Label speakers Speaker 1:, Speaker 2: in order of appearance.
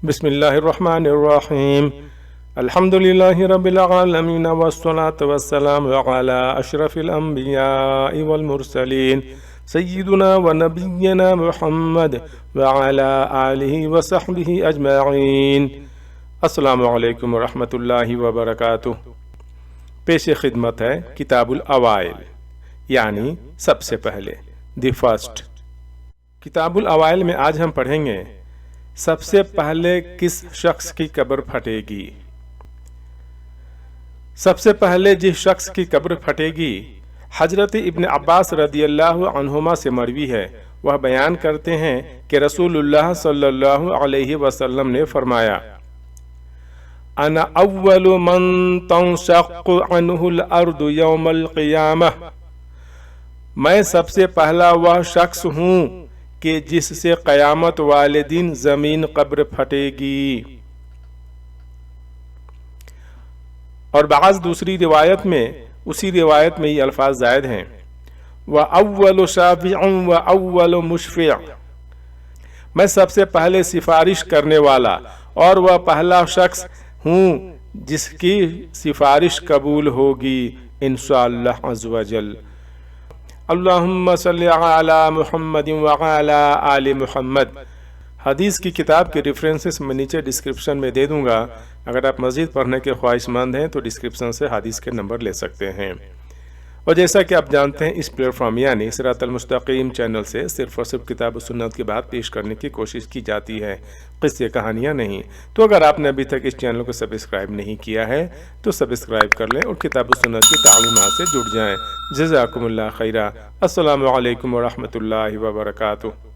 Speaker 1: बिस्मिल्लाहिर्रहमानिर्रहीम अल्हम्दुलिल्लाहि रब्बिल आलमीन वस्सलातु वस्सलामु अला अशरफिल अंबियाइ वल मुरसलीन सय्यिदुना व नबिय्यिना मुहम्मद व अला आलिहि व सहबिहि अजमईन। अस्सलामु अलैकुम व रहमतुल्लाहि व बरकातुहू। पेश खिदमत है किताबुल अवाइल यानी सबसे पहले, द फर्स्ट। किताबुल अवाइल में आज हम पढ़ेंगे सबसे पहले किस शख्स की कब्र फटेगी। सबसे पहले जिस शख्स की कब्र फटेगी हजरत इब्न अब्बास रदियल्लाहु अन्हुमा से मरवी है। वह बयान करते हैं कि रसूलुल्लाह सल्लल्लाहु अलैहि वसल्लम ने फरमाया, अना अव्वलु मन तंशक्कु अन्हुल अर्दु यौमल क़ियामह। मैं सबसे पहला वह शख्स हूँ कि जिससे क़यामत वाले दिन जमीन कब्र फटेगी। और बाज़ दूसरी रिवायत में, उसी रिवायत में ये अल्फाज जायद हैं, व अव्वलु शाफ़िअन व अव्वलु मुशफ़िअ। मैं सबसे पहले सिफारिश करने वाला और वह पहला शख्स हूँ जिसकी सिफारिश कबूल होगी इंशाअल्लाह अज़्ज़ व जल। अल्लाहुम्मा सल्लि अला मुहम्मदिन व अला आलि मुहम्मद। हदीस की किताब के रेफरेंसेस मैं नीचे डिस्क्रिप्शन में दे दूंगा। अगर आप मज़ीद पढ़ने के ख्वाहिशमंद हैं तो डिस्क्रिप्शन से हदीस के नंबर ले सकते हैं। और जैसा कि आप जानते हैं, इस प्लेटफॉर्म यानी सिरातल मुस्तकीम चैनल से सिर्फ और सिर्फ किताब और सुन्नत की बात पेश करने की कोशिश की जाती है, किस्से कहानियाँ नहीं। तो अगर आपने अभी तक इस चैनल को सब्सक्राइब नहीं किया है तो सब्सक्राइब कर लें और किताब और सुन्नत की तालीमात से जुड़ जाएँ। जज़ाकुमुल्लाह खैरा। अस्सलामु अलैकुम व रहमतुल्लाहि व बरकातुहू।